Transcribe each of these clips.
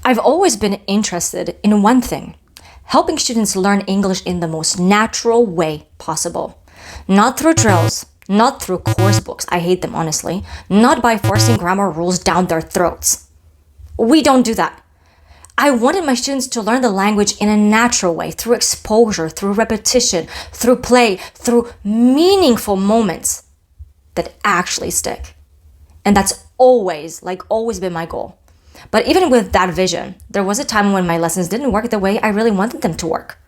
I've always been interested in one thing: helping students learn English in the most natural way possible. Not through drills, not through course books, I hate them honestly, not by forcing grammar rules down their throats. We don't do that. I wanted my students to learn the language in a natural way, through exposure, through repetition, through play, through meaningful moments that actually stick. And that's always been my goal. But even with that vision, there was a time when my lessons didn't work the way I really wanted them to work.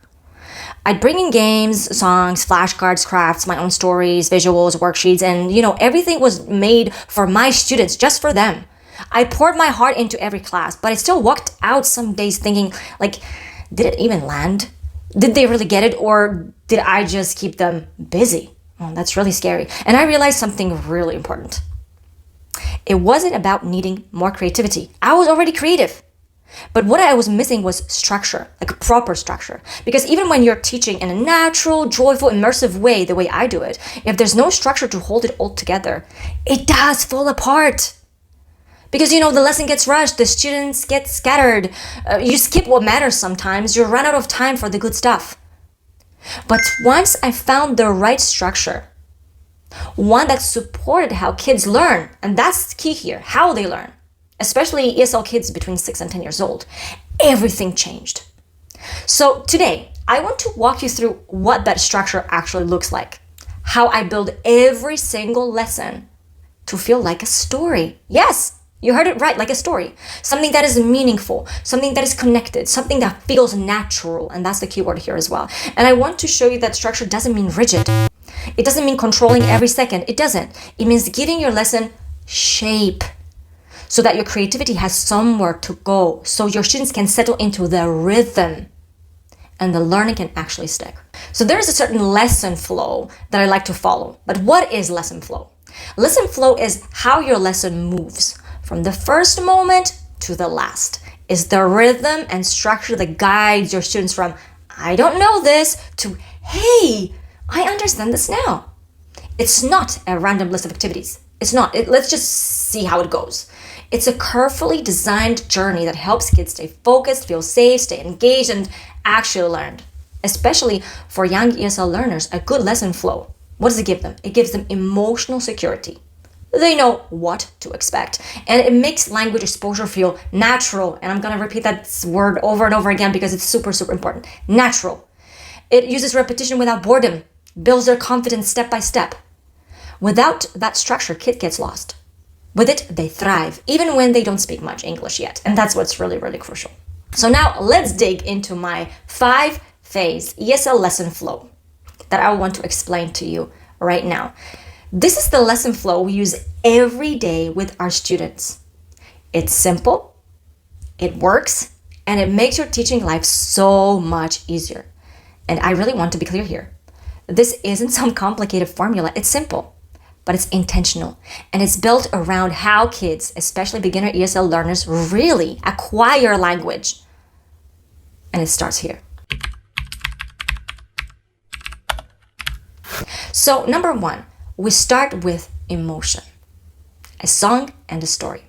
I'd bring in games, songs, flashcards, crafts, my own stories, visuals, worksheets, and everything was made for my students, just for them. I poured my heart into every class, but I still walked out some days thinking, did it even land? Did they really get it, or did I just keep them busy? Oh, that's really scary. And I realized something really important. It wasn't about needing more creativity. I was already creative. But what I was missing was structure, like proper structure. Because even when you're teaching in a natural, joyful, immersive way, the way I do it, if there's no structure to hold it all together, it does fall apart. Because, the lesson gets rushed, the students get scattered, you skip what matters sometimes, you run out of time for the good stuff. But once I found the right structure, one that supported how kids learn, and that's key here, how they learn, especially ESL kids between 6 and 10 years old, everything changed. So today, I want to walk you through what that structure actually looks like, how I build every single lesson to feel like a story. Yes, you heard it right, like a story. Something that is meaningful, something that is connected, something that feels natural, and that's the key word here as well. And I want to show you that structure doesn't mean rigid. It doesn't mean controlling every second. It doesn't. It means giving your lesson shape so that your creativity has somewhere to go, so your students can settle into the rhythm and the learning can actually stick. So there is a certain lesson flow that I like to follow. But what is lesson flow? Lesson flow is how your lesson moves from the first moment to the last. It's the rhythm and structure that guides your students from, I don't know this, to, hey, I understand this now. It's not a random list of activities. It's not. Let's just see how it goes. It's a carefully designed journey that helps kids stay focused, feel safe, stay engaged, and actually learn. Especially for young ESL learners, a good lesson flow, what does it give them? It gives them emotional security. They know what to expect. And it makes language exposure feel natural. And I'm going to repeat that word over and over again because it's super, super important. Natural. It uses repetition without boredom, builds their confidence step by step. Without that structure, kid gets lost. With it, they thrive, even when they don't speak much English yet. And that's what's really, really crucial. So now let's dig into my 5-phase ESL lesson flow that I want to explain to you right now. This is the lesson flow we use every day with our students. It's simple, it works, and it makes your teaching life so much easier. And I really want to be clear here. This isn't some complicated formula. It's simple, but it's intentional. And it's built around how kids, especially beginner ESL learners, really acquire language. And it starts here. So number 1, we start with emotion, a song and a story.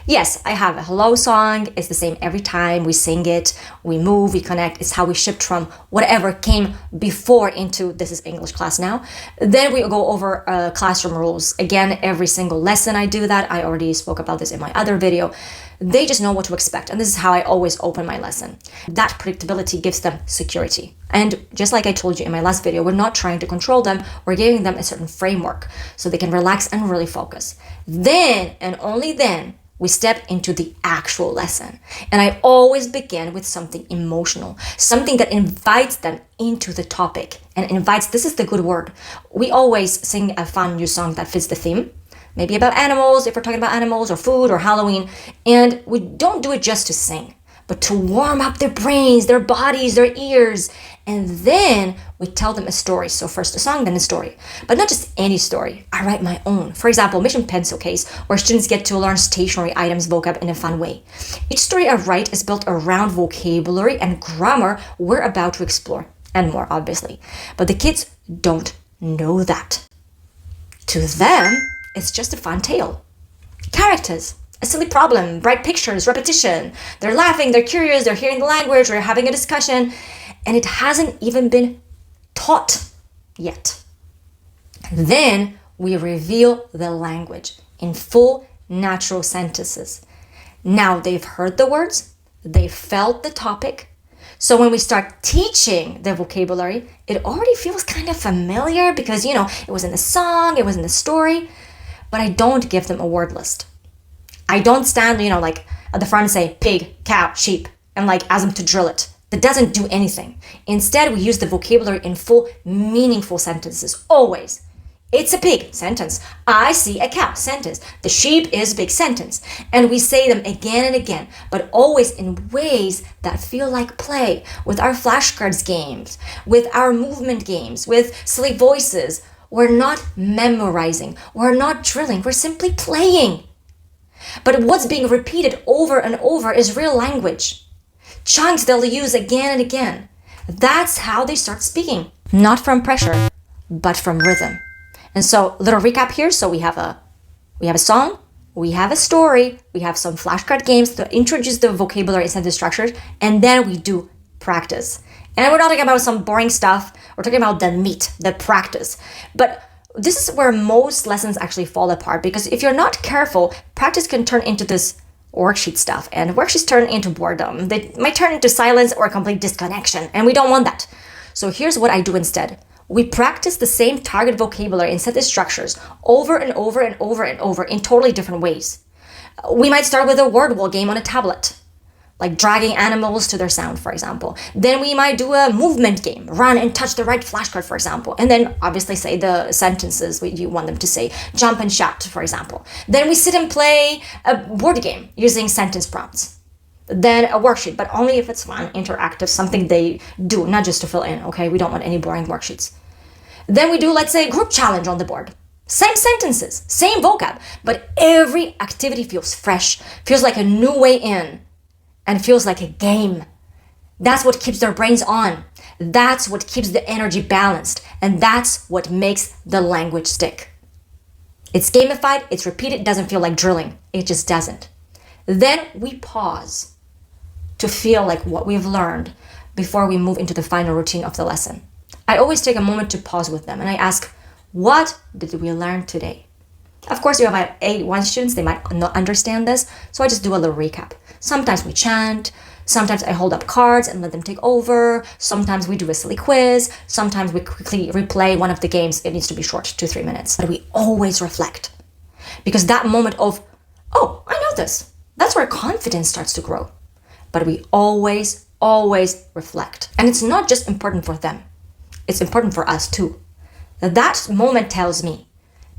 Yes, I have a hello song. It's the same every time we sing it, we move, we connect. It's how we shift from whatever came before into this is English class now. Then we go over classroom rules. Again, every single lesson I do that. I already spoke about this in my other video. They just know what to expect. And this is how I always open my lesson. That predictability gives them security. And just like I told you in my last video, we're not trying to control them. We're giving them a certain framework so they can relax and really focus. Then, and only then, we step into the actual lesson. And I always begin with something emotional, something that invites them into the topic and invites, this is the good word. We always sing a fun new song that fits the theme, maybe about animals, if we're talking about animals or food or Halloween. And we don't do it just to sing, but to warm up their brains, their bodies, their ears. And then we tell them a story. So first a song, then a story. But not just any story. I write my own. For example, Mission Pencil case, where students get to learn stationary items vocab in a fun way. Each story I write is built around vocabulary and grammar we're about to explore. And more, obviously. But the kids don't know that. To them, it's just a fun tale. Characters, a silly problem, bright pictures, repetition. They're laughing, they're curious, they're hearing the language, we're having a discussion, and it hasn't even been taught yet. Then we reveal the language in full natural sentences. Now they've heard the words, they've felt the topic. So when we start teaching the vocabulary, it already feels kind of familiar because, it was in the song, it was in the story, but I don't give them a word list. I don't stand, like at the front and say pig, cow, sheep, and like ask them to drill it. That doesn't do anything. Instead, we use the vocabulary in full, meaningful sentences, always. It's a pig, sentence. I see a cow, sentence. The sheep is big, sentence. And we say them again and again, but always in ways that feel like play, with our flashcards games, with our movement games, with silly voices. We're not memorizing, we're not drilling, we're simply playing. But what's being repeated over and over is real language. Chunks they'll use again and again. That's how they start speaking. Not from pressure, but from rhythm. And so, little recap here. So we have a song, we have a story, we have some flashcard games to introduce the vocabulary and sentence structures, and then we do practice. And we're not talking about some boring stuff. We're talking about the meat, the practice. But this is where most lessons actually fall apart, because if you're not careful, practice can turn into this worksheet stuff, and worksheets turn into boredom. They might turn into silence or complete disconnection, and we don't want that. So here's what I do instead. We practice the same target vocabulary and sentence structures over and over and over and over in totally different ways. We might start with a word wall game on a tablet, like dragging animals to their sound, for example. Then we might do a movement game, run and touch the right flashcard, for example. And then obviously say the sentences you want them to say, jump and shout, for example. Then we sit and play a board game using sentence prompts. Then a worksheet, but only if it's fun, interactive, something they do, not just to fill in, okay? We don't want any boring worksheets. Then we do, let's say, a group challenge on the board. Same sentences, same vocab, but every activity feels fresh, feels like a new way in, and feels like a game. That's what keeps their brains on. That's what keeps the energy balanced, and that's what makes the language stick. It's gamified, it's repeated, it doesn't feel like drilling. It just doesn't. Then we pause to feel like what we've learned before we move into the final routine of the lesson. I always take a moment to pause with them and I ask, what did we learn today? Of course, you have A1 students, they might not understand this, so I just do a little recap. Sometimes we chant, sometimes I hold up cards and let them take over, sometimes we do a silly quiz, sometimes we quickly replay one of the games. It needs to be short, 2-3 minutes. But we always reflect. Because that moment of, oh, I know this, that's where confidence starts to grow. But we always reflect. And it's not just important for them. It's important for us too. That moment tells me,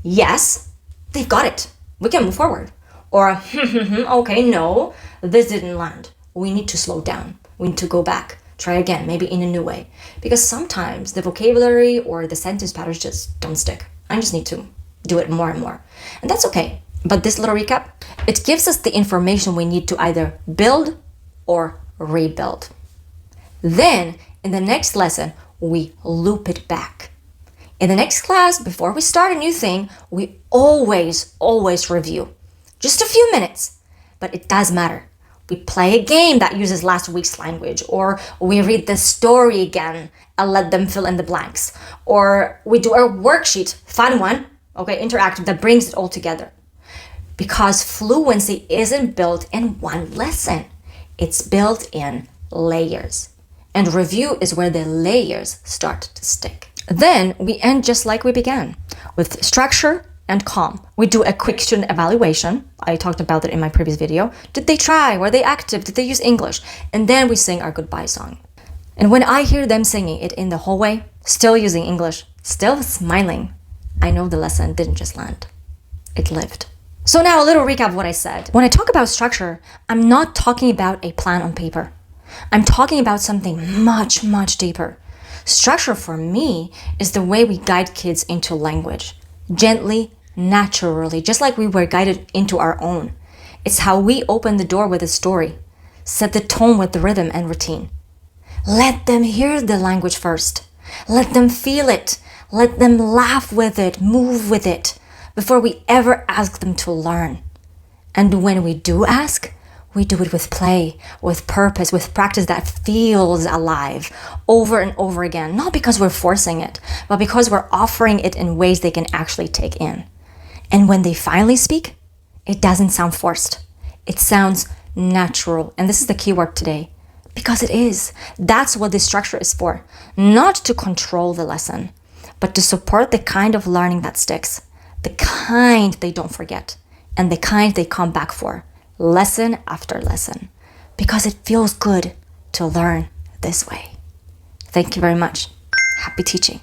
yes, they've got it. We can move forward. Or, okay, no, this didn't land. We need to slow down. We need to go back. Try again, maybe in a new way. Because sometimes the vocabulary or the sentence patterns just don't stick. I just need to do it more and more. And that's okay. But this little recap, it gives us the information we need to either build or rebuild. Then, in the next lesson, we loop it back. In the next class, before we start a new thing, we always review. Just a few minutes, but it does matter. We play a game that uses last week's language, or we read the story again and let them fill in the blanks. Or we do a worksheet, fun one, okay, interactive, that brings it all together. Because fluency isn't built in one lesson. It's built in layers. And review is where the layers start to stick. Then we end just like we began, with structure and calm. We do a quick student evaluation. I talked about it in my previous video. Did they try? Were they active? Did they use English? And then we sing our goodbye song. And when I hear them singing it in the hallway, still using English, still smiling, I know the lesson didn't just land. It lived. So now a little recap of what I said. When I talk about structure, I'm not talking about a plan on paper. I'm talking about something much deeper. Structure for me is the way we guide kids into language. Gently, naturally, just like we were guided into our own. It's how we open the door with a story, set the tone with the rhythm and routine. Let them hear the language first. Let them feel it. Let them laugh with it, move with it, before we ever ask them to learn. And when we do ask, we do it with play, with purpose, with practice that feels alive over and over again. Not because we're forcing it, but because we're offering it in ways they can actually take in. And when they finally speak, it doesn't sound forced. It sounds natural. And this is the key word today. Because it is. That's what this structure is for. Not to control the lesson, but to support the kind of learning that sticks. The kind they don't forget. And the kind they come back for. Lesson after lesson. Because it feels good to learn this way. Thank you very much. Happy teaching.